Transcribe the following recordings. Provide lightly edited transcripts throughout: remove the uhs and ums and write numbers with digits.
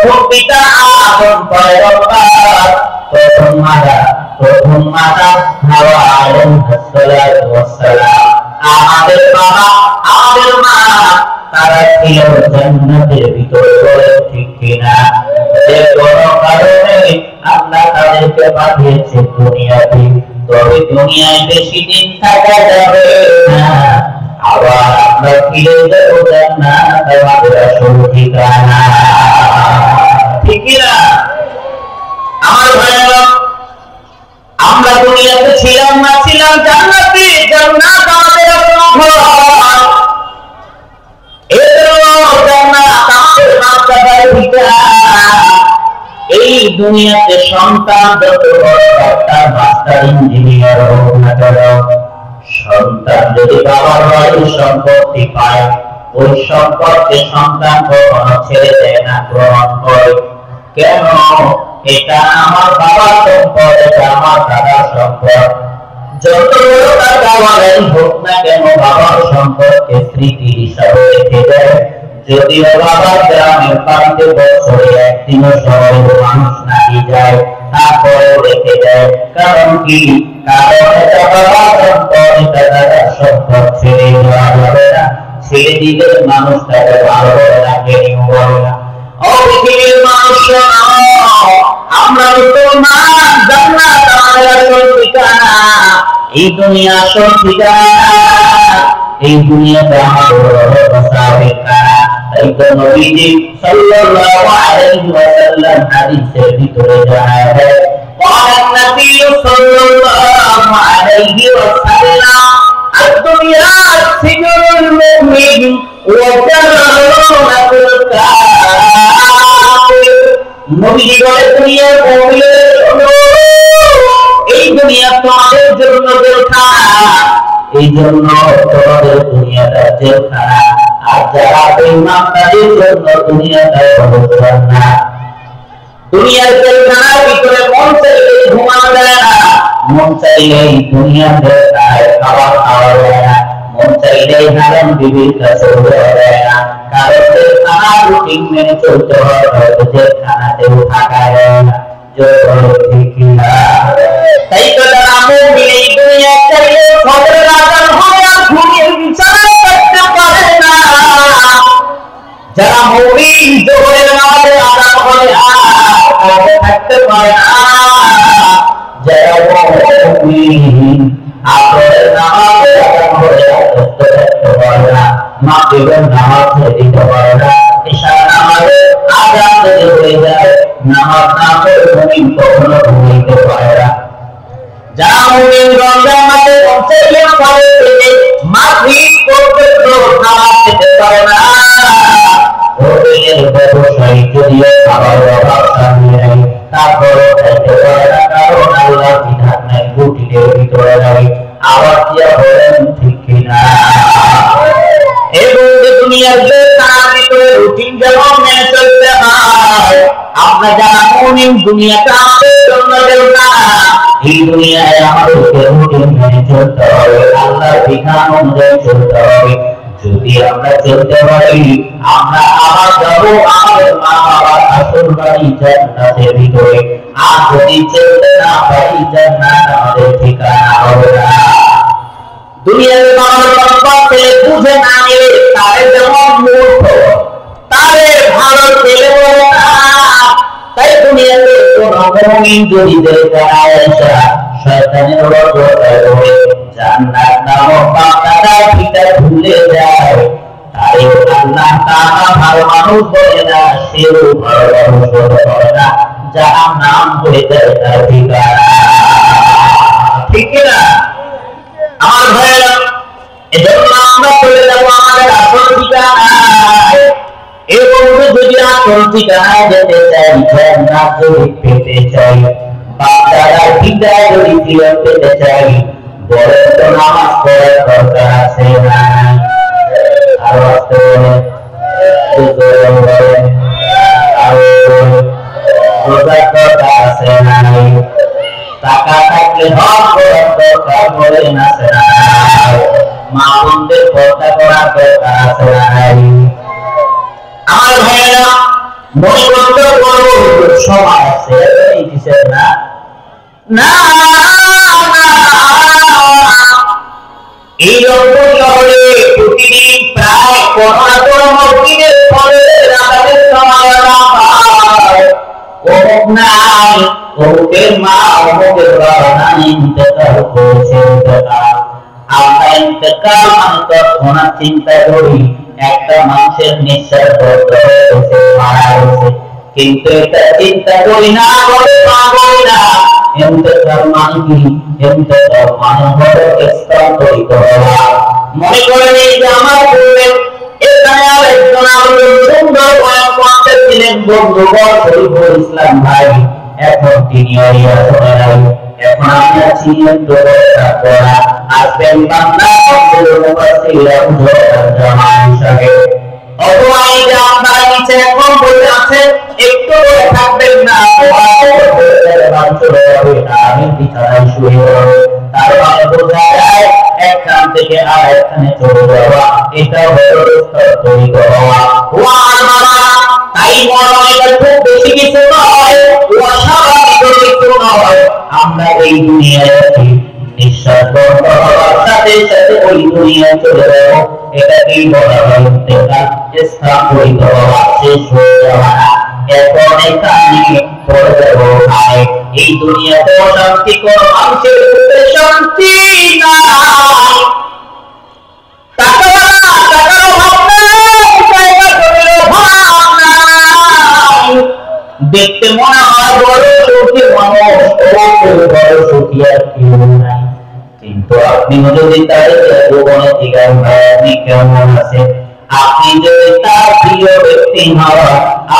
প্রথম পিতা আদম পয়গম্বর, প্রথম মাতা হাওয়া আলাইহিস সালাতু ওয়াস সালাম। আমাদের বাবা আমাদের মা তারা ছিল জান্নাতের ভিতরে, ঠিক কিনা? যে কোনো কারণে আল্লাহ তাদেরকে পাঠিয়েছে দুনিয়াতে, তবে দুনিয়ায় বেশি দিন থাকা যাবে না, আবার আমরা ফিরে যাবো জান্নাত আমাদের আসল ঠিকানা, ঠিক কিনা? আমার ভাইরা, আমরা দুনিয়াতে ছিলাম না ছিলাম জান্নাতে, জান্নাত আমাদের আসল ঘর। এই দুনিয়াতে সন্তান যত বড় ডাক্তার, মাস্টার, ইঞ্জিনিয়ার হোক না কেন, সন্তান যদি বাবার বাড়ির সম্পত্তি পায়, ওই সম্পদকে সন্তান কখনো ছেড়ে দেয় না, গ্রহণ করে। কেন? এটা আমার বাবার সম্পদ, এটা আমার দাদার সম্পদ। যত বড় টাকা বলেন হোক না কেন, বাবার সম্পদকে স্মৃতি হিসাবে রেখে দেয়। যদিও বাবার গ্রামের বাড়িতে বছরে একদিনও শহরের মানুষ নাকি যায়, তারপরেও রেখে দেয়। কারণ কি? কারণ এটা বাবার সম্পদ, এটা দাদার সম্পদ, ছেড়ে দেওয়া যাবে না। ছেড়ে দিলে মানুষ তাকে ভালো করে রাখে, বলে না। ও পৃথিবীর মানুষ, আমরা মুসলমান, জান্নাত আমাদের আসল ঠিকানা, এই দুনিয়া আসল ঠিকানা, এই দুনিয়াতে আমাদের অবস্থা ঠিকানা। তাই তো নবীজি সাল্লাল্লাহু আলাইহি ওয়াসাল্লাম হাদিসের ভিতরে জানায়, قال النبي صلى الله عليه وسلم الدنيا سجن المؤمن وجنة الكافر। নবীজি বলে, দুনিয়া মুমিনের জন্য, এই দুনিয়া তোমাদের জন্য জেলখানা, এই জন্য তোমাদের দুনিয়াটা জেলখানা। আর যারা বেঈমান তাদের জন্য দুনিয়াটা হলো জান্নাত। দুনিয়ার জেলখানার ভিতরে মন চাইলে ঘুমানো যায় না, মন চাইলে দুনিয়াতে খাবার খাওয়া যায় না, মন চাইলে হারাম বিবির কাছে যাওয়া যায় না। কারণ জেলখানার রুটিন মেনে চলতে হয়, হয়তো জেলখানাতেও থাকা যায় না। তাই তো যারা মুমিন, এই দুনিয়া চাইলে ফজরের আযান হয় আর ঘুমিয়ে বিছানায় থাকতে পারে না। যারা মুমিন, জোহরের নামাজে আযান হয় আর থাকতে পারে না। যারা মুমিন, আসরের নামাজে আযান হয় আর থাকতে পারে না, মাগরিবের নামাজ দিতে পারে না, ইশার নামাজে আযান হয়ে যায়, নামাজ না পড়ে মুমিন কখনো ঘুমাইতে পারে না। যারা মুমিন রমজান মাসে পৌঁছাইয়া পরে থেকে মাগরিব পর্যন্ত নামাজ পড়তে পারে না। ওদের ব্যবসায়ী যদিও খাবার অভাব সামনে নেই, তারপরও খাইতে পারে না, কারণ আল্লাহর বিধান নাই, রুটিনের ভিতরে নাই। আবার দিয়া বলেন, ঠিক কিনা? এবং দুনিয়ার যে তার ভিতরে রুটিন যেমন মেনে চলতে হয়, আমরা যারা মুমিন, দুনিয়াটা আমাদের জন্য দেওয়া, এই দুনিয়ায় আমাদেরকে রুটিন মেনে চলতে হবে, আল্লাহর বিধান অনুযায়ী চলতে হবে। যদি আমরা চলতে পারি, আমরা আবার যাবো আমাদের মা বাবার আসল বাড়ি জান্নাতের ভিতরে। আর যদি চলতে না পারি, জান্নাত আমাদের ঠিকানা হবে না। দুনিয়ার মানুষ সম্পর্কে বুঝে না নিলে তারে যেমন মূর্খ, তারে ভালো ছেলে বলে না। তাই দুনিয়াতে কোন মুমিন যদি দেখায় শয়তানের বরকতে হয়ে জান্নাত নামক বাগানটা পিতা ভুলে যায়, তাই আল্লাহ তাআলা ভালো মানুষ বলে না, সেও ভালো মানুষ বলে না, যার নাম হয়ে যায় তার ঠিকানা, ঠিক কিনা? আমার ভাইয়েরা, এজন্য আমরা চলে যাবো আমাদের আসল ঠিকানায়। এবং যদি আসল ঠিকানায় যেতে চাই, জান্নাত যদি পেতে চাই, বাচ্চারা ঠিকায় যদি ফিরে পেতে চাই, বলেন তো নামাজ পড়ার দরকার আছে না? আরো আসতে বলেন, আরো রোজার দরকার আছে না? টাকা থাকলে হক করার দরকার বলেন আছে না? মা বোনদের পর্দা করার দরকার আছে না? আমার ভাইয়েরা, মনে করতে বড় সময় আছে এই কিসের না না এই রকম শহরে প্রতিদিন প্রায় 15 মসজিদের ফলে রাতের সময় অমুক নাই অমুকের মা অমুকের বাবা নাই ইন্তেকাল করেছে আমরা ইন্তেকাল মানে তৎক্ষণাৎ চিন্তা করি একটা মানুষের নিঃশ্বাস বন্ধ হয়ে গেছে মারা গেছে কিন্তু এটা চিন্তা করি না বলে পাগল না ইন্তেকাল মানে কি ইন্তেকাল মানে হলো স্থানান্তরিত হওয়া মনে করেন এই যে আমার পূর্বের এখানে আরেকজন আমাদের সুন্দর বয়ান করতে ছিলেন বন্ধুগণ শরীফুল ইসলাম ভাই এখন তিনি এখন আমি আছি করা আসবেন বাংলা জামা হিসাবে অথবা এই যে আপনারা নিচে এখন বসে আছেন একটু থাকবেন না আমি বিছানায় শুয়ে তার মানে বোঝা যায় একখান থেকে আর একখানে চলে যাওয়া এটা হলো তৈরি হওয়া তাই মনে খুব বেশি কিছু নয় অস্বাভাবিক কিছু নয় আমরা এই দুনিয়ায় আছি নিঃশ্বাস বন্ধ হওয়ার সাথে সাথে ওই দুনিয়ায় চলে যাবো এটাকেই বলা হয় ইন্তেকাল স্থানান্তরিত হওয়া শেষ হয়ে যাওয়া এখন এখানে পড়ে যাবো ভাই এই দুনিয়াতে অশান্তি কোন মানুষের শান্তি নাই দেখতে মনে হয় বড় সুখী মানুষ বড় সুখী আর কেউ নাই কিন্তু আপনি যদি তাদের জীবনে জিজ্ঞাসা করেন আপনি কেমন আছেন আপনি যদি তার প্রিয় ব্যক্তি হওয়া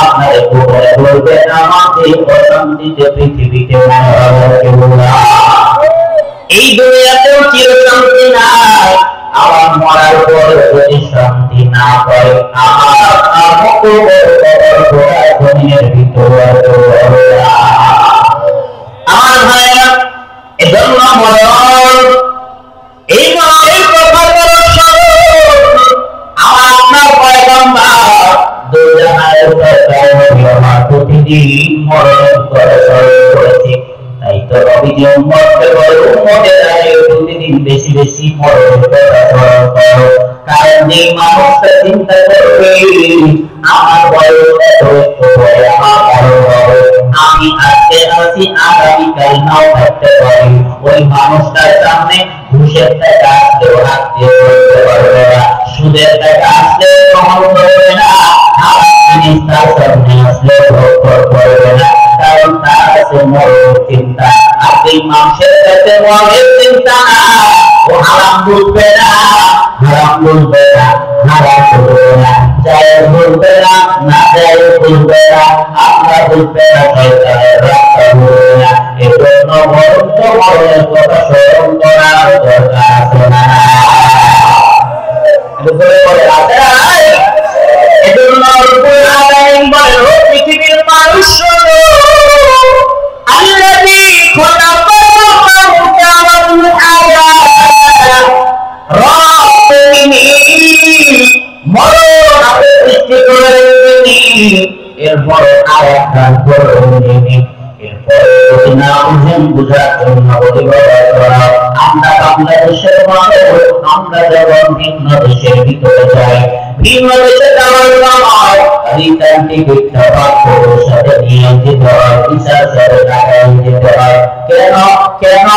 আপনার উপরে বলবেন আমাকে অশান্তিতে পৃথিবীতে মনে হয় কেউ না এই দুনিয়াতেও চিরশান্তি নাই আমার মরার পরে যদি শান্তি না পাই আমার আমাকে দুনিয়ার ভিতরে আমার ভাইরা এজন্য মরণ এই মরণের কথা বলো আমার আপনার পয়গম্বর দুজাহানের সরকার প্রতিদিন মরণের কথা স্মরণ করেছে তাই তো নবীজি উম্মতকে বলে উম্মতের আগে প্রতিদিন বেশি বেশি মরণের কথা স্মরণ করো কারণ যেই মানুষটা চিন্তা করবে আমার বয়স এত একটু পরে আমার মরণ হবে আমি আজকে আছি আগামীকাল নাও থাকতে পারি ওই মানুষটার সামনে ঘুষের টাকা আসলেও হাত দিয়ে করতে পারবে না সুদের টাকা আসলে গ্রহণ করবে না জিনিস তার সামনে আসলে ভোগ করবে না কারণ তার কাছে মরণ চিন্তা আর এই মানুষের কাছে মরণের চিন্তা না ও হারাম বুঝবে না হারাম বুঝবে না হারাম বুঝবে না জায়েজ বুঝবে না না জায়েজ বুঝবে না আমরা বুঝবে না শয়তানের রাস্তা বুঝবে না এজন্য মরণ তো মরণের কথা স্মরণ করার দরকার আছে না এজন্য রব্বুল আলামিন বলেন ও পৃথিবীর মানুষ শোনো আল্লাযী খলাকাল মাউতা ওয়াল হায়াত মরণ আপনি সৃষ্টি করেছেন এরপর আয়াত গান করেছেন এরপর না বুঝেন বুঝার জন্য আমরা বাংলাদেশের মানুষ আমরা যখন ভিন্ন দেশের ভিতরে যাই ভিন্ন দেশে যাওয়ার সময় রিটার্ন টিকিটটা পাসপোর্টের সাথে নিয়ে যেতে হয় ভিসার সাথে টাকা দিতে হয় কেন কেন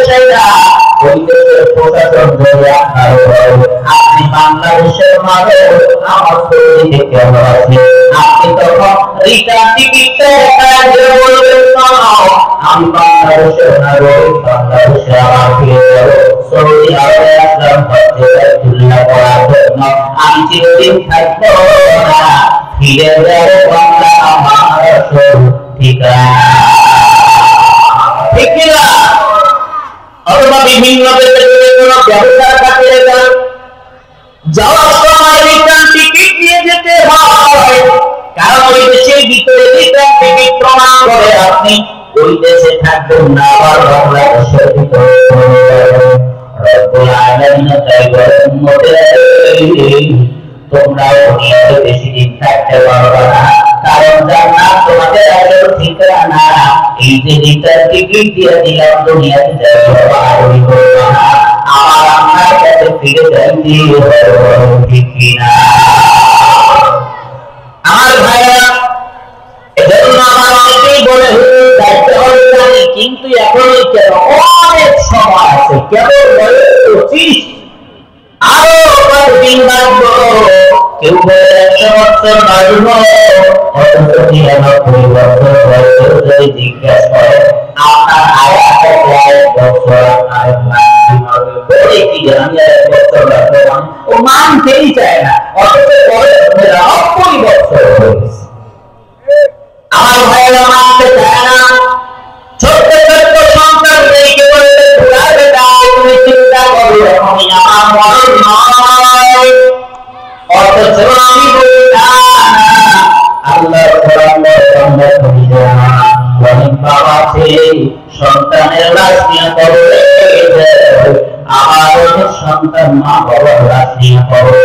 সেটা ওই দেশের প্রশাসন ধরে আপনার আপনি বাংলাদেশের মানুষ আমার পরিচিতি কেমন আছে আপনি তখন রিটার্ন টিকিটটা বলবেন আমি বাংলাদেশের নাগরিক বাংলাদেশে আমার ফিরে যাব সৌদি আরবে আসলাম তুলনা করার জন্য আমি চিরদিন থাকবো না ফিরে যাবো বাংলা আমার ঠিকানা ঠিক কিনা অথবা বিভিন্ন দেশের কোনো ব্যবসার কাছে যাওয়ার সময় রিটার্ন টিকিট নিয়ে যেতে হয় কারণ ওই দেশের ভিতরে রিটার্ন টিকিট প্রমাণ করে আপনি ওই দেশে থাকবেন না আবার বাংলাদেশের ভিতরে রব্বুল আলামিন তাই বলেন তোমরাও দুনিয়াতে বেশি দিন থাকতে পারবে না, কারণ জান্নাত তোমাদের আসল ঠিকানা। এই যে রিটার্ন টিকিট দিয়ে দিলাম দুনিয়াতে যাওয়া আরোই করবে না, আমার আল্লাহর কাছে ফিরে যাইতে হবে, ঠিক কিনা? আমার ভাইরা, এজন্য আমার অনেকেই বলে যাইতে হবে জানি, কিন্তু এখনই কেন, অনেক সময় আছে, কেবল বলে 25 আরো কয়েকদিন বাঁচবো, কেউ বলে 100 বছর বাঁচবো, অথচ 99 বছর বয়সে যদি জিজ্ঞাসা করে আপনার আয়াতে 1 বছর আপনার বাঁচতে হবে, বলে কি আমি 1 বছর বাঁচবো, ও মানতেই চায় না, অথচ বয়স 90 বছর হয়েছে। আমার ভাইরা মানতে চায় না। ছোট্ট ছোট্ট সন্তানদেরকে বলতে ঘুরাবে দাও, তুমি চিন্তা করো এখনই আমার মরণ নয়, অথচ আমি বলি না, আল্লাহ অনেক বাবা আছে সন্তানের লাশ নিয়ে করবে, আমার অনেক সন্তান মা বাবার লাশ নিয়ে করবে।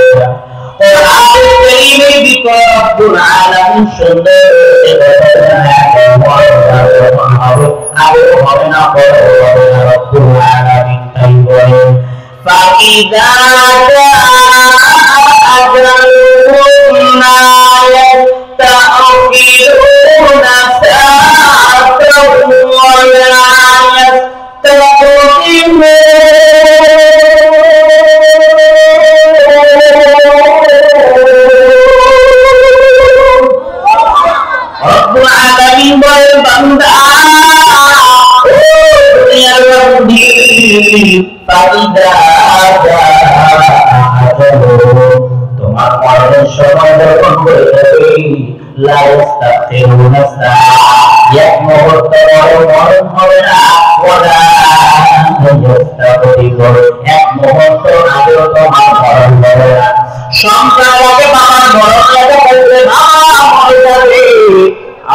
তোমার মরণের সময় যখন হয়ে যাবে, এক মুহূর্ত মরণ হবে না, এক মুহূর্ত আগেও তোমার মরণ হবে না। সন্তান আগে বাবার মরণ লাগে বলতে মরে যাবে,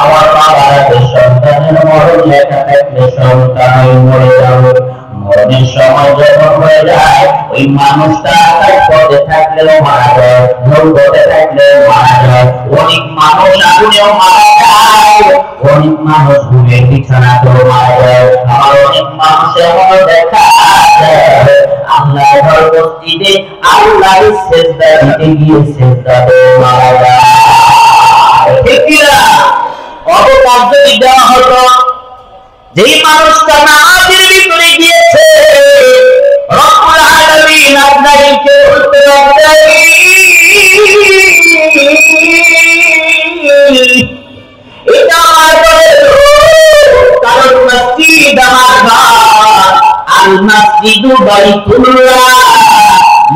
আমার বাবার আগে সন্তানের মরণ লেখা থাকলে সন্তান মরে যাবে। মরণের সময় যখন হয়ে যায়, ওই মানুষটা তার পথে থাকলেও মারা যায়, নৌপথে থাকলেও মারা যায়, অনেক মানুষ আগুনেও মারা যায়, অনেক মানুষ ঘুমের বিছানাতেও মারা যায়, আমার অনেক মানুষ এমনও দেখা যায় আল্লাহর মসজিদে আল্লাহর সিজদা দিতে গিয়ে সিজদাতে মারা যায়, ঠিক কিনা? অবকাশ যদি দেওয়া হতো, যেই মানুষটা নামাজের ভিতরে গিয়েছে, রব্বুল আলামিন আপনাকে উত্তর দেয়, এটা আমার কারণ মসজিদ আমার ঘর, আল মসজিদু বাইতুল্লাহ,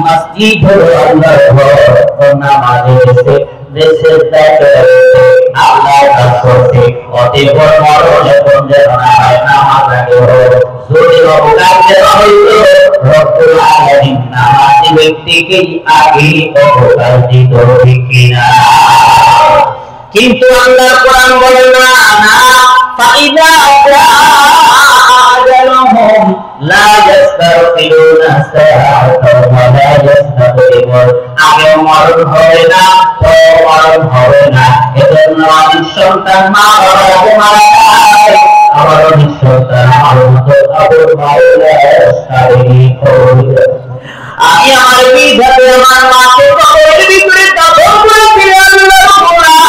মসজিদ হলো আল্লাহর ঘর, নামাজে দেশে দেখে আল্লাহ করছে, অতএব মরণে কোন যেন না হয়, নামাজ আগে হোক, যদি অবকাশ দেওয়া হইতো রব্বুল আলামিন নামাজি ব্যক্তিকে আগে অবকাশ দিত, ঠিক কিনা? কিন্তু আল্লাহ কোরআন বলে না, ফাইদা আজালুহুম লা ইস্তাগফিরুনা সাআতাও ওয়া লা ইস্তাগফিরুন, আগে মরণ হবে না, পরে মরণ হবে না। এজন্য অনেক সন্তান মা বাবাকে মারা যায়, আবার অনেক সন্তান আমার মতো আবুল মাওলার শারীরিক হবে। আমি আমার বিধাতে আমার মাকে কবরের ভিতরে দাফন করেছি, আল্লাহ কোরআন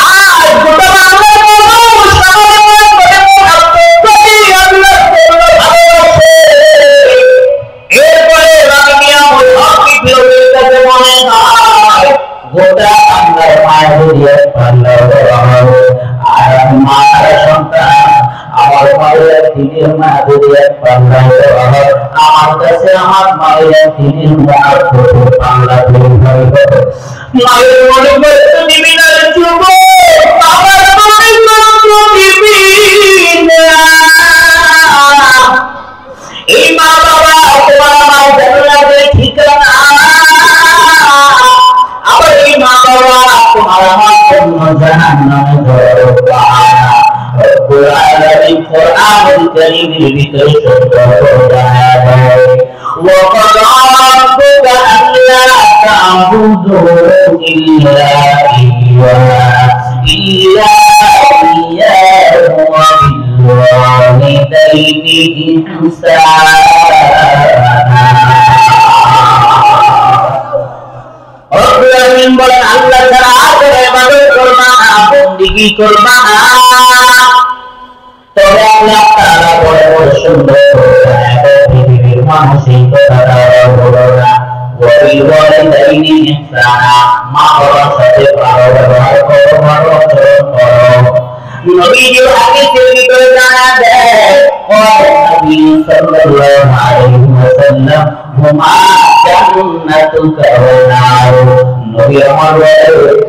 আজ গোটা বাংলার মানুষ এরপরে মনে হয় গোটা বাংলার মায়ের পাল্লা আর মার সন্তান আমার মায়ের দিনের মা যদি এক পাল্লা আমার কাছে আমার মায়ের দিনের মা পাল্লা মায়ের মনে করতে দিবি না যুব, আমার মনে করতে দিবি না, এই মা বাবা তোমার আমার জান্নাতের ঠিকানা, আবার এই মা বাবা তোমার আমার জন্য জাহান্নামে ঝরনা। রব্বুল আলামিন কোরআনুল কারীমের ভিতরে সুন্দর করে জানায়, ওয়া ক্বালা রাব্বুকা আল্লা না'বুদু ইল্লা ইয়্যাহু ওয়া বিল ওয়ালিদাইনি ইহসানা। রব্বুল বলেন আল্লাহ ছাড়া আর ইবাদত করবা না, বন্দেগী করবা না। তবে আল্লাহ তাআলা বড় বড় সুন্দর পৃথিবীর মানুষই কথাটা বলো না, ওয়াবিল ওয়ালিদাইনি ইহসানা, মা বাবার সাথে ভালো ব্যবহার করো, ভালো আচরণ করো। নবীজি হাদিসের ভিতরে জানা দেয় নবী সাল্লাল্লাহু আলাইহি ওয়াসাল্লাম হুমা জান্নাতুকা ওয়া নার। নবী আমার বলে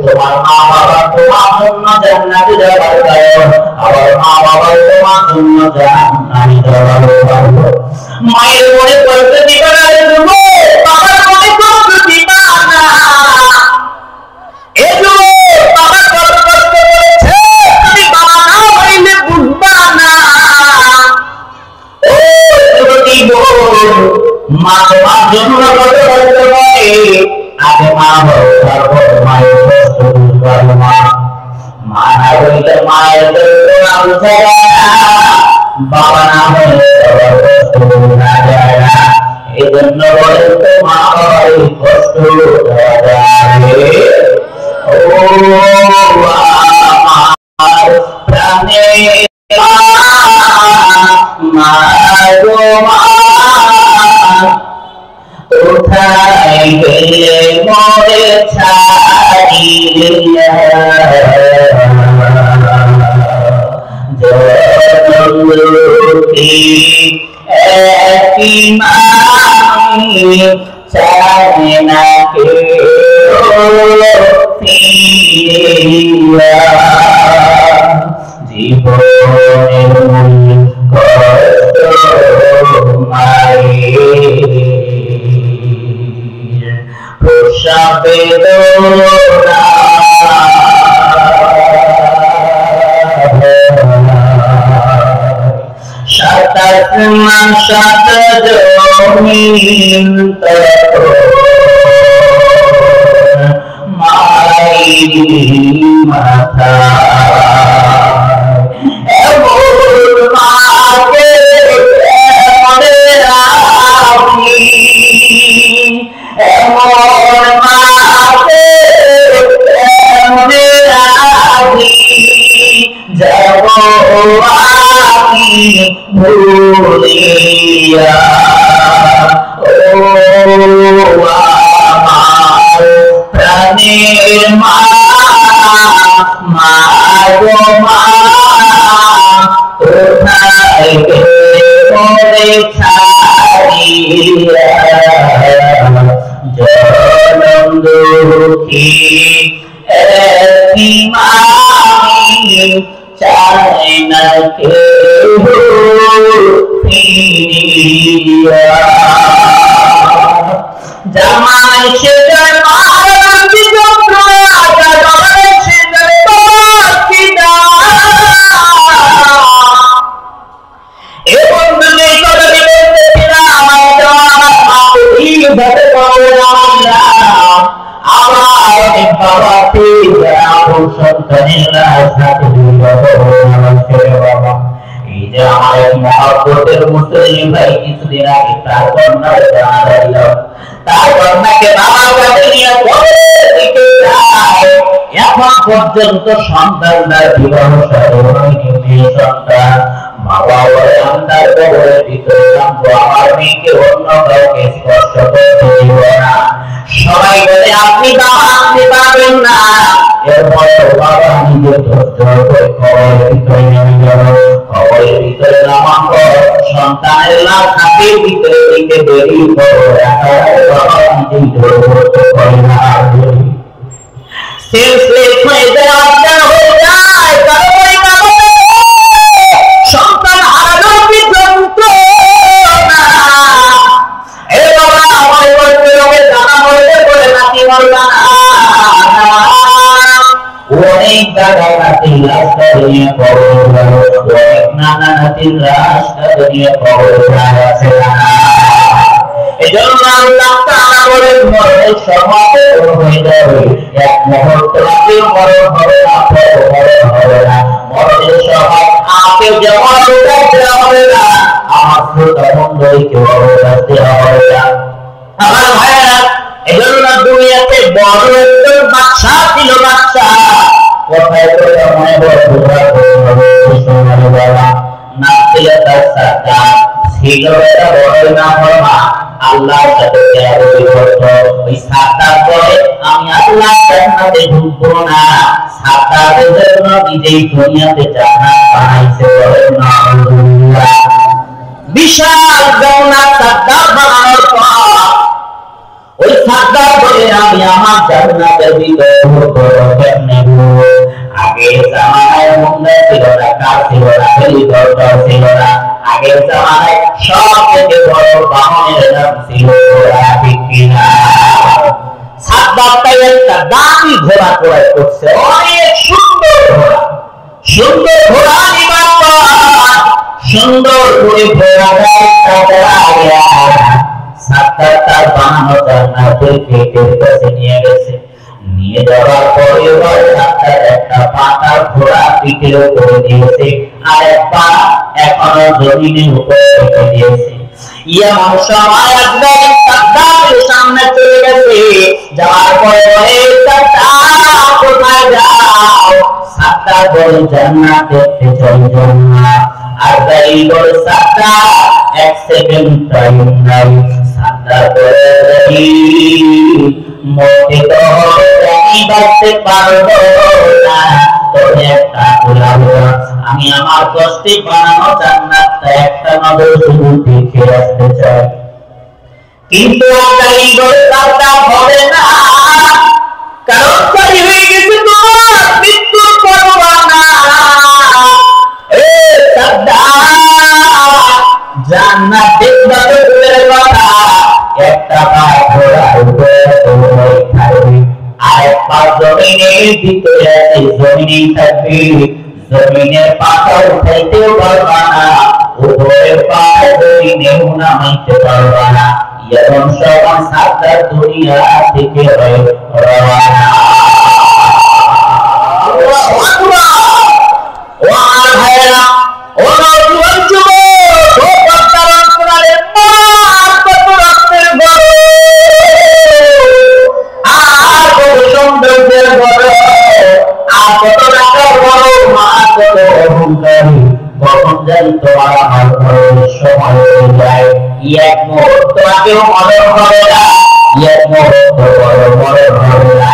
তোমার মা বাবা তোমার জন্য জান্নাতে যাবার কারণ, আবার মা বাবা তোমার জন্য জান্নাতে যাবার কারণ। মায়ের মনে কষ্ট দিবা না রে যুবক, বাবার মনে কষ্ট দিবা না। এই যুবক বাবা কত কষ্ট করেছে, তুমি বাবা না হইলে বুঝবা না। ও যুবক মা তোমার জন্য কত কষ্ট করে, আগে মা হোক তারপর মায়ের কষ্ট বুঝবা মা। মা না হইলে মায়ের কষ্ট বুঝা যায় না, বাবা না হইলে সবার কষ্ট বোঝা যায় না। এই জন্য বলে তো মা বাবার কষ্ট দেওয়া যায়। ও আমার প্রাণের মা গো মা, কোথায় গেলে মোরে ছাড়িয়া, জনমী একই মাই চায় না কেউ ফিরিয়া, জীবনের কষ্ট মায়ের প্রসব বেদনা, সাত আসমান সাত জমিন মায়ের মাথা, এমন মাকে মনে রাখি, এমন মাকে মনে রাখি, যাব আমি ভুলিয়া। ও আমার প্রাণের মা, মা গো মা, কোথায় গেলে মোরে ছাড়িয়া, জনম দুঃখী একই মাই চায় না কেউ ফিরিয়া। জামাই সে জামাই বিজন্দ্রা, জামাই সে জামাই পিতা, এ বন্ধুদের কথা বলতেছিলাম আমার মাতৃ ভাবে আমার অনেক বাবা আপন সন্তানেরা সাথে বাবা। এই যে আমার এক মহাব্বতের মুসলিম ভাই কিছুদিন আগে তার কন্যা জানা দিল, তার কন্যাকে বাবার কাছে নিয়ে দিতে যায়, এখন পর্যন্ত সন্তানরা বিবাহ হয়নি, মেয়ে সন্তান। বাবা বলে আমি তার কবরের ভিতরে থাকবো, আমার মেয়েকে অন্য কাউকে স্পর্শ করতে দিব না। সবাই বলে আপনি বাবা আপনি পারবেন না। এরপরে বাবা নিজে ধৈর্য করে কবরের ভিতরে নেমে গেল। কবরের ভিতরে নামার পর সন্তানের লাশ হাতের ভিতরে দিতে দেরি করে বাবা নিজেই ধৈর্য করে না, সেন্সলেস হয়ে যায়, অজ্ঞান হয়ে যায়। তারপরে বাবা সন্তান হারানোর কি যন্ত্রণা, এ বাবা আমার রোগে জানা হইলে বলে নাতি মরবা না। অনেক দাদা নাতির লাশটা নিয়ে কবর গেল, অনেক নানা নাতির লাশটা নিয়ে কবর আছে না। এজন্য আল্লাহ তাআলা বলেন মরণের সময় হয়ে যাবে, এক মুহূর্ত আগে মরণ হবে না, মরণ হবে না। মরণের সময় আমাকে যেমন উঠাতে হবে না, আমার শ্রোতা মণ্ডলীকে উঠাতে হবে না। আমার ভাইয়েরা, এজন্য দুনিয়াতে বড় একজন বাদশা ছিল, বাদশা কোথায় কোথায় মনে বড় না ছিল তার সাদা ছিল, এটা বড় না হওয়া আল্লাহর সাথে ওই সাদা বলে আমি আল্লাহ জান্নাতে ঢুকবো না। সাদাদের জন্য নিজেই দুনিয়াতে জান্নাত বানাইছে, বলেন না আলহামদুলিল্লাহ। বিশাল জান্নাত সাদা বানানোর পর ওই সাদা বলে আমি আমার জান্নাতের ভিতরে ঢুকবো কেমনে? আগের জামানায় মুন্ডা ছিল না, কার ছিল না, হেলিকপ্টার ছিল না। আগের জামানায় সব থেকে বড় বাহনের নাম ছিল ঘোড়া, ঠিক কিনা? সাদদারটাই একটা দামি ঘোড়া ক্রয় করছে, অনেক সুন্দর ঘোড়া। সুন্দর ঘোড়া নিবার পর সুন্দর করে ঘোড়াটা সাদদার তার বানানো জান্নাতের গেটের কাছে নিয়ে গেছে। নিয়ে যাওয়ার পরে সাদদার একটা পাতার ঘোড়া পিঠের উপরে দিয়েছে, আর এক পা এখনো জমিনের উপরে রেখে দিয়েছে। এমন সময় একবার সাদদার সামনে চলে গেছে, যাওয়ার পরে সাদদার কোথায় যাও? সাদদার বলে জান্নাত দেখতে চাই, জান্নাত। আর গাড়ি বলে সাদদার এক সেকেন্ড টাইম নাই। সাদদার বলে মরতে তো হবে, আমি বাঁচতে পারবো না, তবে একটা বলবো আমি আমার কষ্টে বানানো জান্নাতটা একটা নজর শুধু দেখে আসতে চাই। কিন্তু গাড়ি বলে সাদদার হবে না, কারণ গাড়ি হয়ে গেছে তোমার মৃত্যুর পরোয়ানা। জান্নাত দেখবা তো দূরের কথা, একটা পা ঘোড়ার উপরে থাকবে, আরেক পা জমিনের ভিতরে আছে, জমিনেই থাকবে। জমিনের পাতা উঠাইতেও পারবা না, উপরের পা জমিনেও নামাইতে পারবা না। এমন সময় সাদদার দুনিয়া থেকে রওনা। এক মুহূর্ত আগেও মরণ হবে না, এক মুহূর্ত পরে মরণ হবে না।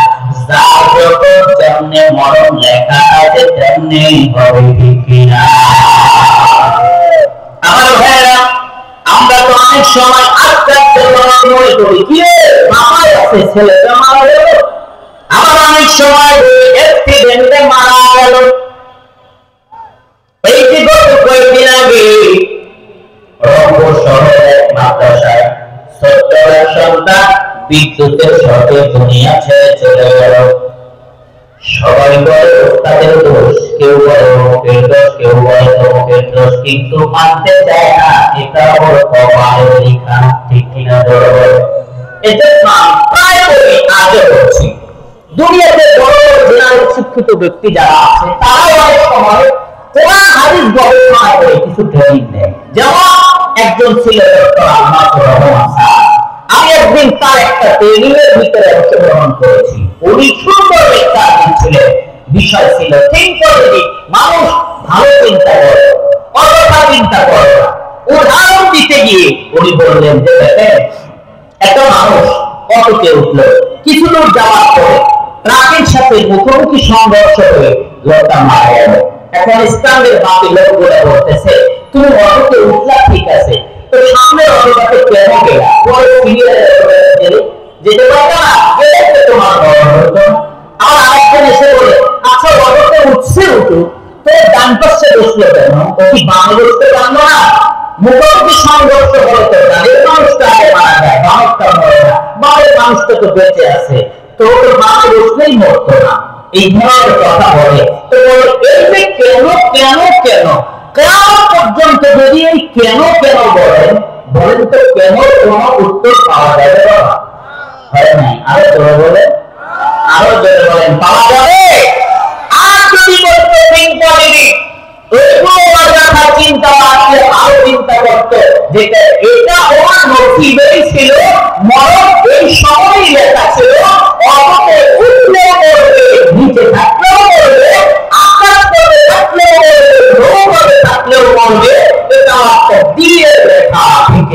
যার যখন যেমনে মরণ লেখা আছে তেমনি হবে, ঠিক কিনা? আমার ভাইয়েরা, আমরা তো অনেক সময় আস্তে আস্তে মনে করি কি মামাই আছে, ছেলেটা মারা গেল। আবার অনেক সময় অ্যাক্সিডেন্টে মারা গেল। এই যে গত কয়েকদিন আগে রংপুর শহরের এক মাদ্রাসায় ছোট্ট এক সন্তান বিদ্যুতের শর্টে দুনিয়া ছেড়ে চলে গেল। সবাই বলে ওস্তাদের দোষ, কেউ বলে অমুকের দোষ, কেউ বলে তমুকের দোষ, কিন্তু মানতে চায় না এটা ওর কপালে লেখা, ঠিক কিনা? বরাবর এজন্য প্রায় বলি, আজও বলছি, দুনিয়াতে বড় বড় শিক্ষিত ব্যক্তি যারা আছে তারাও অনেক সময় কোরআন হাদিস গবেষণা করে কিছু ট্রেনিং দেয়। যেমন একজন ছিল ডক্টর আলমাসুর রহমান স্যার, আমি একদিন তার একটা ট্রেনিং এর ভিতরে অংশগ্রহণ করেছি। উনি সুন্দর লেকচার দিচ্ছিলেন, বিষয় ছিল থিঙ্ক পজিটিভ, মানুষ ভালো চিন্তা করে, অযথা চিন্তা করে না। উদাহরণ দিতে গিয়ে উনি বললেন যে দেখেন, একটা মানুষ অটোতে উঠলো, কিছু দূর যাওয়ার পরে ট্রাকের সাথে মুখোমুখি সংঘর্ষ হয়ে লোকটা মারা গেল। এখন স্ট্যান্ডের বাকি লোকগুলো বলতেছে তুমি অটোতে উঠলা ঠিক আছে, তো সামনে অটোটাকে কেন গেলা? পরে যেতে পারবে না, গেলে তোমার বড় হতো। আর আরেকজন এসে বলে আচ্ছা অটোতে উঠছে উঠু, তো ডান পাশে বসলো কেন? ও কি বামে বসতে পারলো না? মুখোমুখি সংঘর্ষ হলে তো তাদের মানুষটা আগে মারা যায়, মানুষটা মরে না, বামের মানুষটা তো বেঁচে আছে, তো ওর বামে বসলেই মরতো না। এই ধরনের কথা বলে। তো এই যে কেন কেন কেন কেন পর্যন্ত যদি এই কেন কেন বলেন, বলেন তো কেন কোনো উত্তর পাওয়া যাবে বাবা? হয় নাই। আরো জোরে বলেন, আরো জোরে বলেন, পাওয়া যাবে? আর যদি বলতো চিন্তা দিবি চিন্তা আসলে আরো চিন্তা করতো যেটা এটা ওর নসিবেই ছিল, মরণ এই সময়ই লেখা ছিল, অবকে উঠলেও করবে, নিচে থাকলেও করবে, আকাশ করে থাকলেও করবে, রোগে থাকলেও করবে, এটা একটা দিয়ে লেখা। ঠিক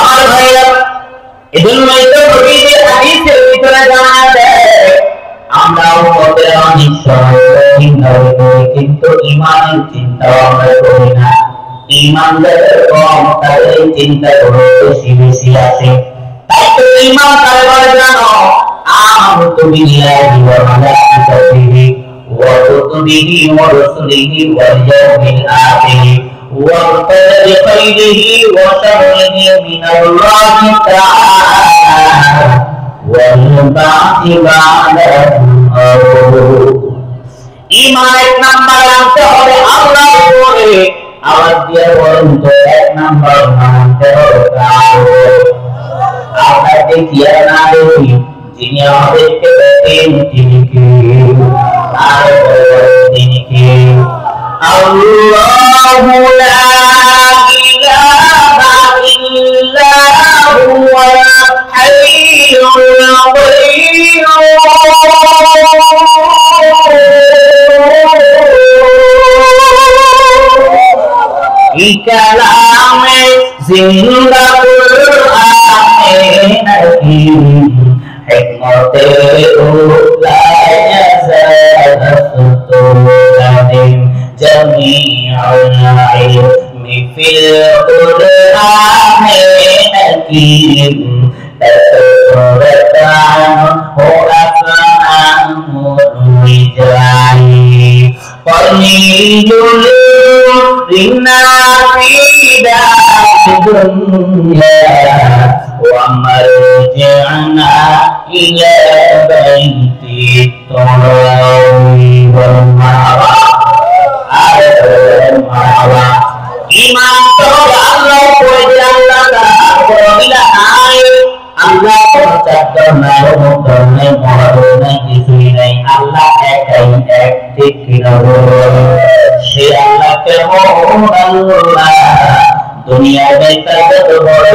আমার ভাইরা, এজন্যই তো নবীজি হাদিসের ভিতরে জানা যায় আমরাও কবে অনেক সময় চিন্তা করি, কিন্তু ইমানের চিন্তা আমরা করি না। ইমানদারের কম, তাদের চিন্তা করতে বেশি বেশি আছে। তাই তো ইমান তারপরে জানো আমানতু বিল্লাহি ওয়া মালাইকাতিহি ওয়া কুতুবিহি ওয়া রুসুলিহি ওয়াল ইয়াউমিল আখির ওয়া কদরি খাইরিহি ওয়া শাররিহি মিনাল্লাহি তাআলা ওয়াল বা'থি বা'দাল মাউত। ঈমান এক নাম্বার আনতে হবে আল্লাহর উপরে। আওয়াজ দিয়ে বলুন তো, এক নাম্বার মানতে হবে কার? আমরা দেখি আর না দেখি, যিনি আমাদেরকে দেখেন তিনি কে? আর তিনি কে? আল্লাহু লা ইলাহা ইল্লা হুয়াল হাইয়ুল কাইয়্যুম। কালামে জিন্দা কুরআনে হাকিম হিকমতে উলা ইয়াজাদতু কাদিম জামিউল ইলমি ফিল কুরআনে হাকিম তাসরতান হুরাকামুর রিজালি qalilul rinafida dunya wa marji'na ila baiti turawi wal ma'wa iman to Allah ko jalla la Allah পঞ্চাত্তর নাই, উনত্তর নাই, মহারণ নাই, কিছুই নাই। আল্লাহ একাই এক, ঠিক কিনা বলুন? সে আল্লাহ কেমন আল্লাহ? দুনিয়ায় বেতা যত বড়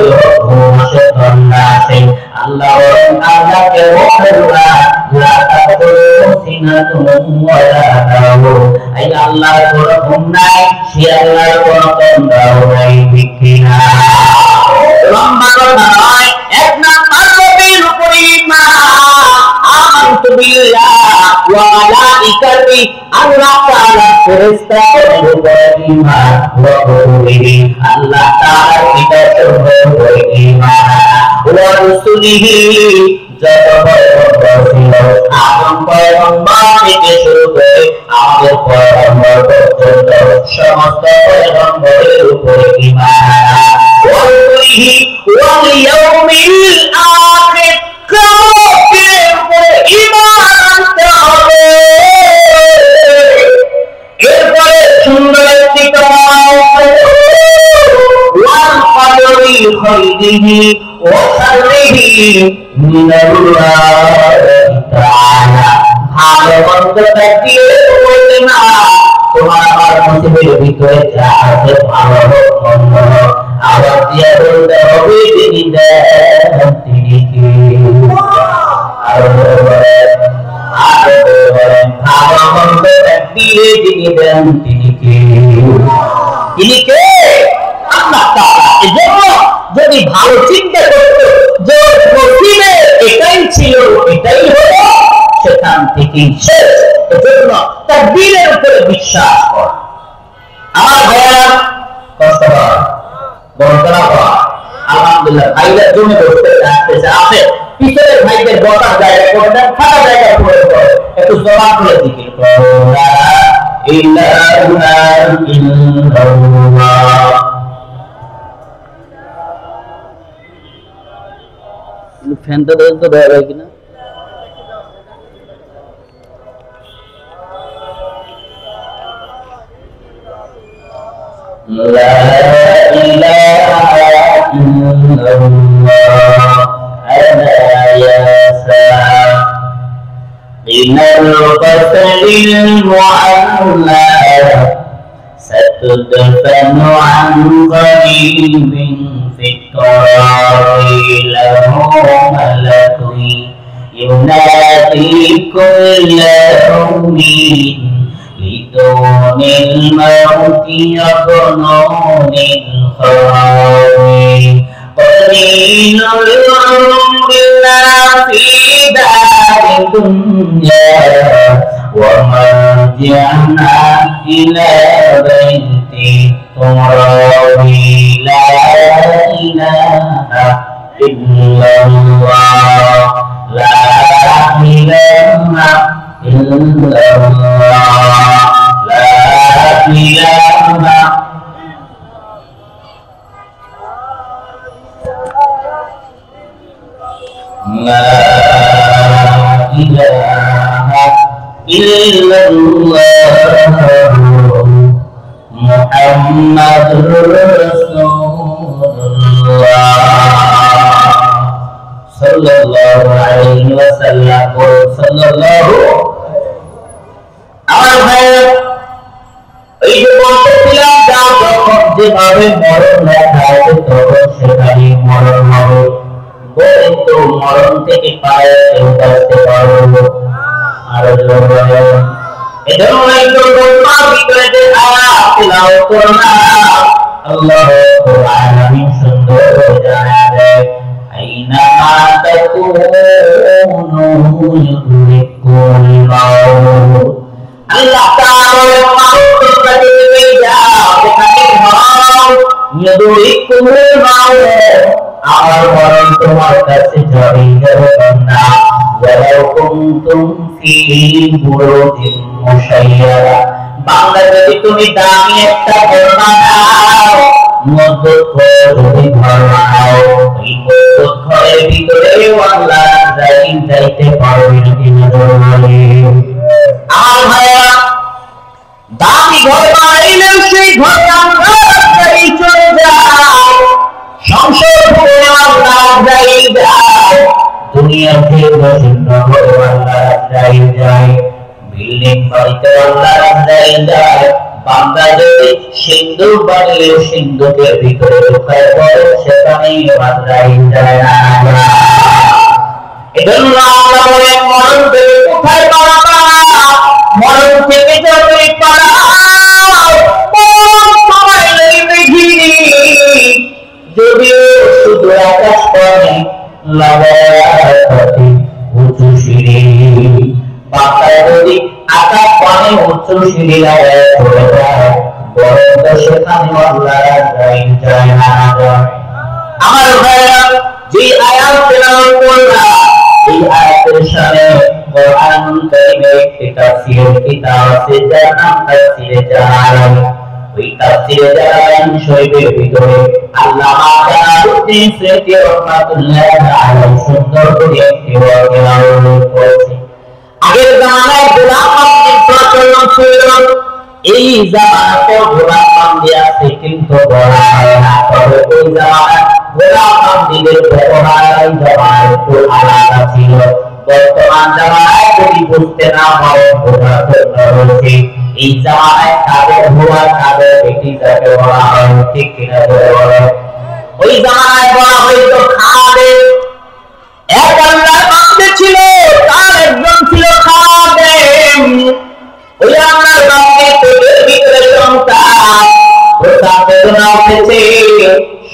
ঘুমাসে না আসে, আল্লাহ আল্লাহ কেমন আল্লাহ? আল্লাহর কোন ঘুম নাই, সে আল্লাহর কোন তন্দ্রাও নাই, ঠিক কিনা? লম্বা কথা নয়, এক নাম্বার নবীর উপরে ঈমান। আমানতু বিল্লাহ ওয়া মালাইকাতিহি, আল্লাহ তাআলার ফেরেশতাদের উপরে ঈমান। ওয়া কুতুবিহি, আল্লাহ তাআলার কিতাবের উপরে ঈমান। ওয়া রুসুলিহি, যত পয়গম্বর ছিল আদম পয়গম্বর থেকে শুরু করে আমাদের পয়গম্বর পর্যন্ত সমস্ত পয়গম্বরের উপরে ঈমান। ওয়া রুসুলিহি ওয়াল ইয়াউমিল আখির, কিয়ামতের উপরে ঈমান আনতে হবে। এরপরে সুন্দর একটি কথা, ওয়াল কদরি খাইরিহি ওয়া শাররিহি মিনাল্লাহি তাআলা। ভালো মন্দ ব্যক্তির বলতে না, তোমার আমার নসিবের ভিতরে যা আছে ভালো হোক মন্দ হোক, আবার দিয়ে বলতে হবে তিনি দেন তিনি কে? আরো বলেন, আরো বলেন, ভালো মন্দ ব্যক্তির যিনি দেন তিনি কে? তিনি কে? আল্লাহ তাআলা। এজন্য যদি ভালো চিন্তা করতো যে নসিবে এটাই ছিল, এটাই হলো, সেখান থেকেই শেষ। এজন্য তাকদীরের উপরে বিশ্বাস কর। আমার ভাইয়েরা, কষ্ট হয়, বর্তনা হয়, আলহামদুলিল্লাহ ভাইদের জন্য বসতে আসতেছে, আছে পিছনের ভাইদের বসার জায়গা করে দেন, ফাঁকা জায়গা করে দেন, একটু জবান করে দিকে ফ্যানটা দেন তো দেওয়া যায় কিনা? لا illallah ala ya sa'inal qatlil mu'alla satudfanu an qaribin fitrari lahu malakui yunadi kulla yawmin lidun al-mawti yaqnun al-khawi qalilul umri fi dari dunya wa marji'na ila baiti turabi la ilaha illallah la ilaha illallah la ilaha la ilaha illallah Muhammadur Rasulullah sallallahu alaihi wasallam sallallahu আমার ভাই এই যে বলতেছিলাম যখন যেভাবে মরণ লেখা আছে তখন সেখানে মরণ হবে কিন্তু মরণ থেকে পায়ে কেউ বাঁচতে পারবো আর এজন্যই তো তোমার ভিতরে যে আয়াত তিলাওয়াত করোনা আল্লাহ আলামিন সুন্দর জানা দেয় আইনামা তাকুনু ইউদরিকুল মাউত আল্লাহ তাআলা মাউত কাছে যাও যেখানে হও ইউদরিকুল মাউত আমার মরণ তোমার কাছে যাবে না ওয়ালাউ কুনতুম ফি বুরুজিন মুশাইয়ারা বাংলা যদি তুমি দামি একটা ঘর বানাও মজবুত করে যদি ঘর বানাও এই মজবুত ঘরের ভিতরে আল্লাহ যাইতে পারবে না বলে আমার ভাইয়া দামি ঘর বানাইলে সেই ঘর আমরা চলে যায় সংসার করে আল্লাহ যায় দুনিয়াতে বসন্ত করে আল্লাহ যায় বিল্ডিং বাড়িতে আল্লাহ যায় বান্দা যদি সিন্ধু বানিয়ে সিন্ধুকের ভিতরে ঢুকায় পড়ে সেখানেই বান্দাই যায় না এজন্য আল্লাহ বলেন মরণ থেকে কোথায় পালাবা মরণ থেকে যদি পালাও তোমার ঘিরি যদিও শুধু আকাশ পানি লাগাতে উঁচু সিঁড়ি বাতায় যদি আকাশ পানি উঁচু সিঁড়ি লাগায় চলে যায় বরং তো সেখানে আল্লাহ যায় না আমার ভাইরা যে আয়াত তেলাওয়াত করলাম এই আয়াতের সাথে কোরআন কারীমের একটি তাফসীরের কিতাব আছে যার নাম তাফসীরে জালালাইন ওই তাফসীরে জালালাইন শরীফের ভিতরে আল্লামা জালালউদ্দিন সৈয়দী রাহমাতুল্লাহ আলাইহি সুন্দর করে একটি ওয়াকিয়া উল্লেখ করেছে আগের জামানায় গোলাম বান্দির প্রচলন ছিল এই জামানাতে গোলাম বান্দি আছে কিন্তু বলা হয় না তবে ওই জামানায় গোলাম বান্দিদের ব্যবহার এই জামানায় একটু আলাদা ছিল বর্তমান জামানায় যদি বুঝতে না হয় বোঝার জন্য রয়েছে এই জামানায় কাদের হওয়া কাদের বেটি যাকে বলা হয় ঠিক কিনা বলে ওই জামানায় বলা হয়তো খাদেম এক আল্লাহর বান্দা ছিল তার একজন ছিল খাদেম ওই আল্লাহর বান্দার পেটের ভিতরে সন্তান প্রসব বেদনা উঠেছে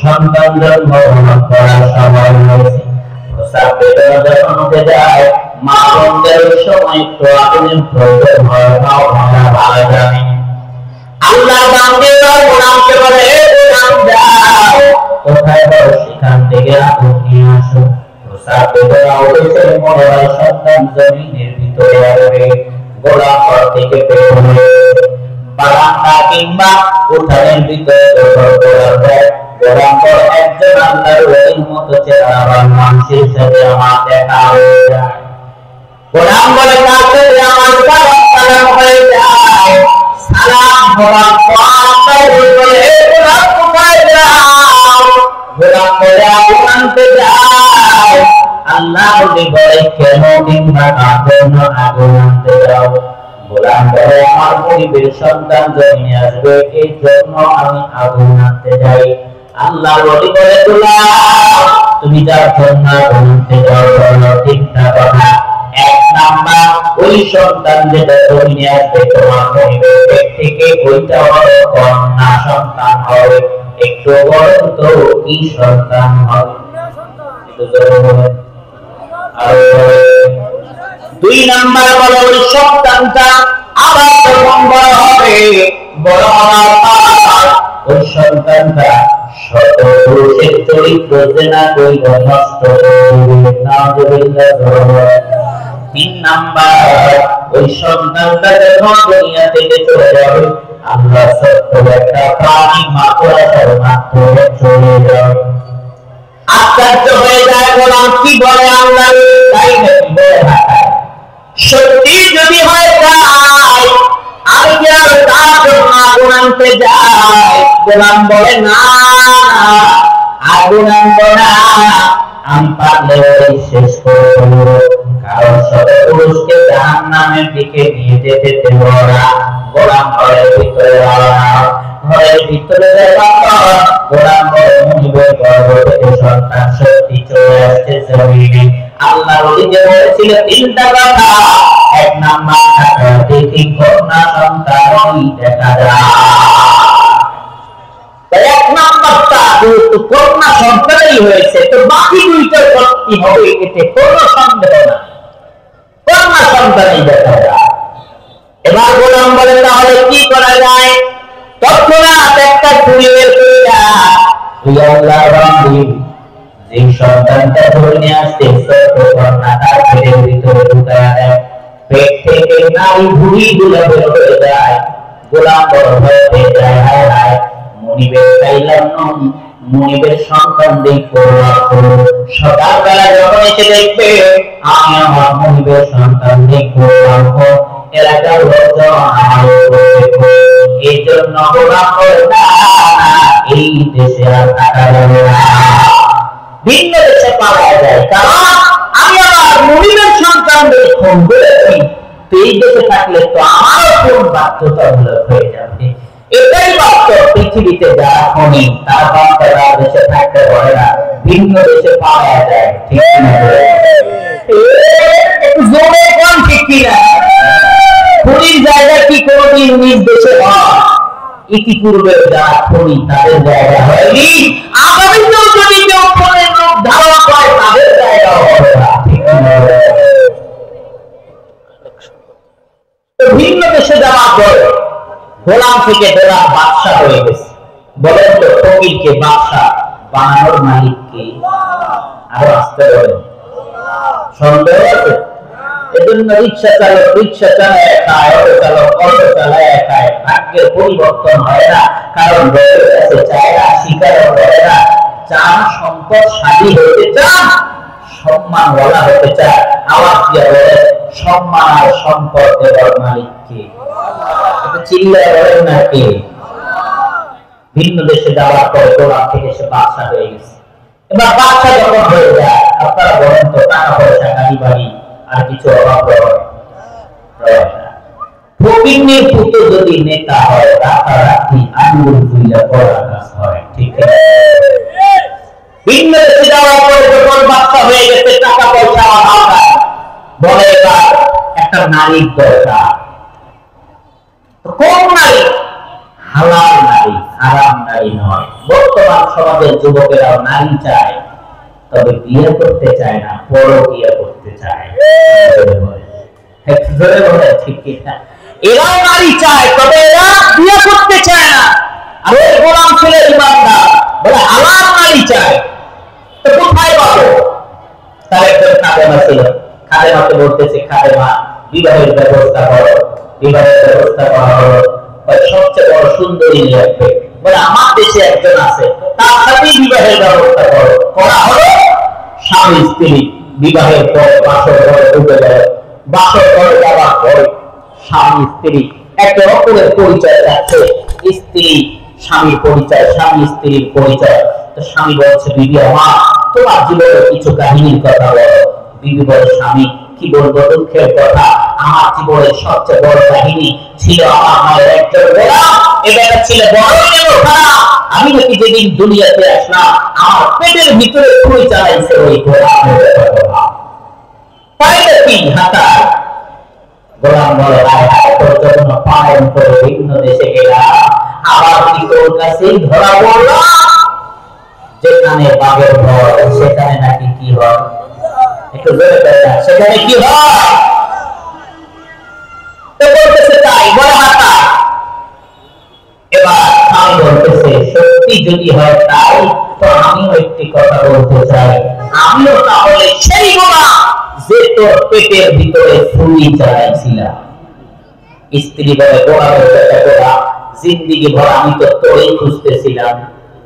সন্তান জন্মগ্রহণ করার সময় হয়েছে প্রসব বেদনা যখন উঠে যায় মা বোনদের সময় একটু আগুনের প্রয়োজন হয় তাও আমরা ভালো জানি আল্লাহর বান্দারা গোলামকে বলে গোলাম যাও কোথায় বল সেখান থেকে আগুন নিয়ে আসো প্রসব বেদনা উঠেছে মনে হয় সন্তান জমিনের ভিতরে আসবে গোলাম ঘর থেকে বের হয়ে বারান্দা কিংবা উঠানের ভিতরে গোলাম ঘর একজন আল্লাহর ওলির মতো চেহারার মানুষের সাথে আমার দেখা হয়ে যায় গোলাম বলে কাছে আমার সালাম হয়ে যায় সালাম হওয়ার পর আল্লাহ বলে গোলাম কোথায় যাও গোলাম বলে যাও। গোলাম বলে আমার গরিবের সন্তান জমিনে আসবে, এই জন্য আমি আগুন আনতে যাই। আল্লাহ বলি বলে গোলাম তুমি যার জন্য আগুন আনতে যাও বলো তিনটা কথা। এক নাম্বার ওই সন্তান যেটা জমিনে আসবে তোমার গরিবের পেট থেকে ওইটা হবে কন্যা সন্তান হবে। একটু বলেন তো কি সন্তান হবে? দুই নাম্বার বলো ওই সন্তানটা আবার যখন বড় হবে, বড় হওয়ার পর ওই সন্তানটা শত পুরুষের চরিত্র জেনা কইল নষ্ট করে দিবে। তিন নাম্বার ওই সন্তানটা যখন দুনিয়া থেকে চলে যাবে, আল্লাহ সত্য একটা প্রাণী মাত্রা মাত্র চলে যাবে। আশ্চর্য হয়ে যায় গোলাম কি বলে আল্লাহ, তাই নাকি বলে থাকায় সত্যি যদি হয়ে যায় আমি কি আর তার জন্য আগুন আনতে যাই? গোলাম বলে না আগুন আনবো না, আমি পারলে ওই শেষ করে দেব। কারণ সব পুরুষকে জাহান্নামের দিকে নিয়ে যেতে দেব না। গোলাম ঘরের ভিতরে ঘরের ভিতরে গোলাম মুনিবের গর্ভ থেকে সন্তান সত্যি চলে আসছে জমিনে। আল্লাহ যে বলেছিল তিনটা কথা, এক নাম্বার টাকা দেখি কন্যা সন্তানই দেখা যায়। এক নাম্বারটা যেহেতু কন্যা সন্তানই হয়েছে তো বাকি দুইটা সত্যি হবে, এতে কোনো সন্দেহ না, কন্যা সন্তানই দেখা যায়। এবার গোলাম বলে তাহলে কি করা যায়? তৎক্ষণাৎ একটা ছুরি বের করে যে সন্তানটা ধরে নিয়ে আসছে কন্যাটার পেটের ভিতরে ঢুকায় দেয়। পেট থেকে নারী ভুড়ি গুলো বের হয়ে যায়। গোলাম বড় হয়ে যায়, হায় হায় মনিবের চাইলাম মনিবের সন্তান দেখবো। সকালবেলা যখন এসে দেখবে আমি আমার মনিবের সন্তান দেখবো, এলাকার লোকজন এই জন্য গোলাম এই দেশে আর থাকা যাবে না, ভিন্ন দেশে পাওয়া যায়। কারণ আমি আমার মনিবের সন্তানদের খুন করেছি, তো এই দেশে থাকলে তো আমারও কোন বাধ্যতামূলক হয়ে যাবে। এটাই বাস্তব, পৃথিবীতে যারা খনি তারা বাচ্চারা দেশে থাকতে পারে না, ভিন্ন দেশে পাওয়া যায়। ঠিক কিনা? একটু জোরে কোন ঠিক কিনা? খনির জায়গা কি কোনদিন নিজ দেশে হয়? ইতিপূর্বে যারা খনি তাদের জায়গা হয়নি, আগামীতেও যদি কেউ খনির রূপ ধারণ করে তাদের জায়গা হবে না। ঠিক কিনা? ভিন্ন দেশে যাওয়ার পরে গোলাম থেকে গোলাম বাদশা হয়ে গেছে। বলেন তো ফকিরকে বাদশা বানানোর মালিক কে? আরো আসতে বলেন, সন্দেহ আছে? এজন্য রিক্সা চালক রিক্সা চালায় একাই, অটো চালক অটো চালায় একাই, ভাগ্যের পরিবর্তন হয় না। কারণ রয়ের কাছে চায় না, শিকার করে না। চান সম্পদশালী হতে চান, সম্মানওয়ালা হতে চায়, আওয়াজ দিয়ে বলে সম্মান আর সম্পদ দেওয়ার মালিক কে? চিল্লায় বলেন না কে? ভিন্ন দেশে যাওয়ার পর গোলাম থেকে সে বাদশা হয়ে গেছে। এবার বাদশা যখন হয়ে যায়, আপনারা বলেন তো টাকা পয়সা গাড়ি বাড়ি আর কিছু অভাব রয় না। ফকিরের পুত্র যদি নেতা হয়, রাতারাতি আঙুল দুইটা পড়া কাজ হয়। ঠিক আছে? ভিন্ন দেশে যাওয়ার পর যখন বাদশা হয়ে গেছে, টাকা পয়সা অভাব নাই, বলে এবার একটা নারী দরকার। কোন নারী? হালাল নারী, হারাম নারী নয়। বর্তমান সমাজের যুবকেরা নারী চায়, তবে বিয়ে করতে চায় না, পরকিয়া করতে চায়। ঠিক কিনা? এরাও নারী চায়, তবে এরা বিয়ে করতে চায় না। আর ওই গোলাম ছেলে ইমানদার বলে হালাল নারী চায়। তো কোথায় পাবো? তার একজন খাদেমা ছিল, খাদেমাকে বলতেছে খাদেমা বিবাহের ব্যবস্থা করো। বিবাহের ব্যবস্থা করা হলো, সবচেয়ে বড় সুন্দরী লাগবে। বলে আমার দেশে একজন আছে, তার সাথে বিবাহের ব্যবস্থা করো। করা হলো। স্বামী স্ত্রী বিবাহের পর বাসর ঘরে ঢুকে গেল। বাসর ঘরে যাওয়ার পরে স্বামী স্ত্রী একে অপরের পরিচয় যাচ্ছে। স্ত্রী স্বামীর পরিচয়, স্বামী স্ত্রীর পরিচয়। তো স্বামী বলছে বিবি আমার তোমার জীবনের কিছু কাহিনীর কথা বলো। বিবি বলে স্বামী কি বলবো দুঃখের কথা, আমার জীবনের সবচেয়ে বড় কাহিনী ছিল আমার মায়ের একজন গোলাম। এটা ছিল বড়ই খারাপ। আমি নাকি যেদিন দুনিয়াতে আসলাম আমার পেটের ভিতরে খুঁড়ে চালাইছে ওই গোলামের কথা। পাইলে কি হাতায় গোলাম বলে তোর জন্য পালন করে ভিন্ন দেশে গেলাম, আবার কি তোর কাছেই ধরা পড়লাম। যেখানে বাঘের ভয় সেখানে নাকি কি হয়, একটু জোরে বলেন, সেখানে কি হয়? তো বলতেছে তাই বড় হাতা। এবার আমি বলতেছে সত্যি যদি হয় তাই তো আমিও একটি কথা বলতে চাই, আমিও তাহলে সেই গোলাম যে তোর পেটের ভিতরে ছুরি চালাইছিলাম। স্ত্রী বলে গোলামের পেটে গোলাম, জিন্দিগি ভর আমি তো তোরই খুঁজতেছিলাম,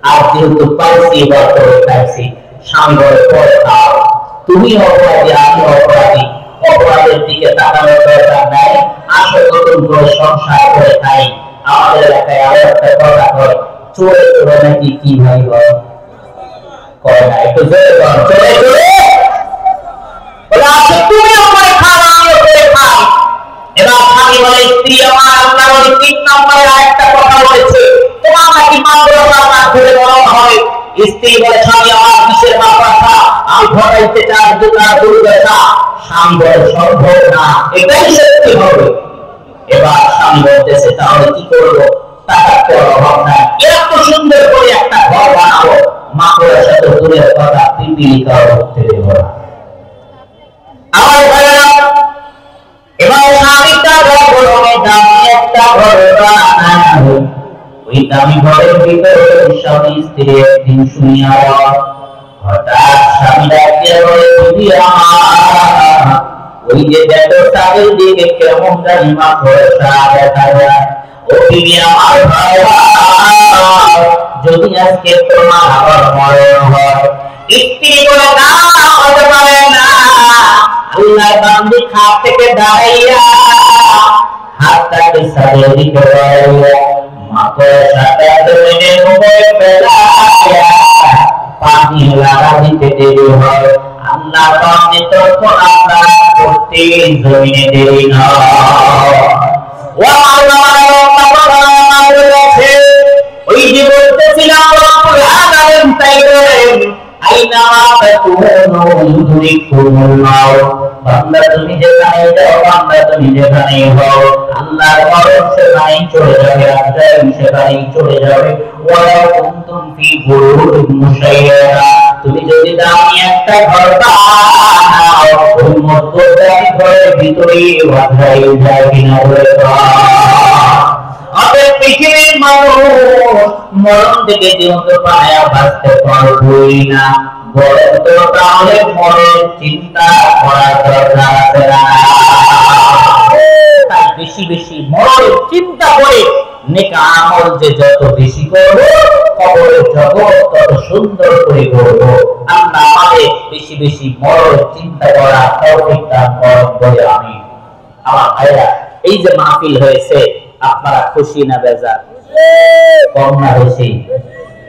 আর যেহেতু পাইছি এবার তোরে খাইছি। স্বামী বলে পরে খাও, তুমি অপরাধী আমি অপরাধী, অপরাধের দিকে তাকানোর দরকার নাই, আসো নতুন করে সংসার করে খাই। আমাদের এলাকায় আরো একটা কথা হয়, চোরে চোরে নাকি কি ভাই হয় করে না, একটু জোরে কর, চোরে চোরে বলে আসো তুমিও করে খাও আমিও করে খাই। এবার স্বামী বলে স্ত্রী আমার আল্লাহ বলে ৩ নম্বরে আরেকটা কথা বলেছে, তোমার নাকি মাদ্রাসা না ধরে বড় হয়। স্ত্রী বলে স্বামী আমার কিসের মাদ্রাসা, আমি ঘটাইতে চাই দুটার দুর্দশা। স্বামী বলে সম্ভব না, এটাই সত্যি হবে। এবার স্বামী বলতেছে তাহলে কি করবো, টাকার তো অভাব নাই, এত সুন্দর করে একটা ঘর বানাবো, মাদ্রাসা তো দূরের কথা পিপিলিকাও করতে দেব না। আমার ভাইরা এবার স্বামীটা ঘর বড় দামি একটা ঘর বানাবো, ওই দামি ঘরের ভিতরে স্বামী স্ত্রী একদিন শুনিয়া হঠাৎ স্বামী ডাকিয়া বলে দিদি আমার ওই যে দেখো তাদের দিকে কেমন জানি মাদ্রাসা দেখা যায়, ও দিদি আমার ভাইরা যদি আজকে তোমার আবার মরণ হয়। স্ত্রী বলে না হতে পারে না, আল্লাহ বান্দি খাট থেকে দাঁড়াইয়া হাতটাকে সারিয়ে দিতে পারবে, মাদ্রাসাটা জমিনের উপরে ফেলাইয়া পানি লাগা দিতে দেরি হয়, আল্লাহ বান্দি তখন আমরা করতে জমিনে দেরি নয়। ও আল্লাহ ওই যে বলতেছিলাম রব্বুল আলামিন তাই করেন, আইনা তাকুনু ইউদরিকুমুল মাউত, বান্দা তুমি যেখানে যাও, বান্দা তুমি যেখানে হও, আল্লাহর মরণ সেখানেই চলে যাবে, আজরাইল সেখানেই চলে যাবে। ওয়া কুনতুম ফি বুরুজিন মুশাইয়াদা, তুমি যদি দামি একটা ঘর বানাও, ওই মধ্যদামি ঘরের ভিতরে আজরাইল যায় কিনা বলে পৃথিবীর মানুষ মরণ থেকে যেহেতু পায়া বাঁচতে পারবই না, বরং তো তাহলে মরণের চিন্তা করার দরকার আছে না। তাই বেশি বেশি মরণের চিন্তা করে নেক আমল যে যত বেশি করব, কবরের জগৎ তত সুন্দর করে করব। আল্লাহ আমাদের বেশি বেশি মরণের চিন্তা করা তৌফিক দান করুন বলে আমি। আমার ভাইরা এই যে মাহফিল হয়েছে, আপনারা খুশি না বেজার, কম না বেশি?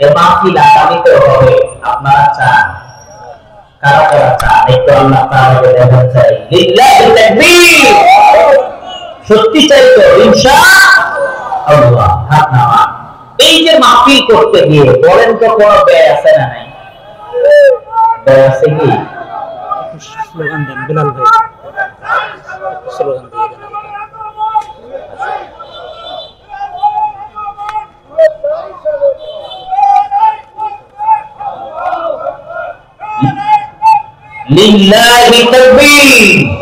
এই মাহফিল আগামীতেও হবে, আপনারা চান? কারা কারা চান একটু আল্লাহ তাআলাকে দেখাতে চাই, লিল্লাহি তাকবীর, সত্যি চাই তো ইনশাআল্লাহ। হাত নামান। এই যে মাহফিল করতে গিয়ে বলেন তো কোনো ব্যয় আছে না নাই? ব্যয় আছে কি? স্লোগান দেন বিলাল ভাই, স্লোগান দিয়ে দেন। লিল্লাহি তাকবীর।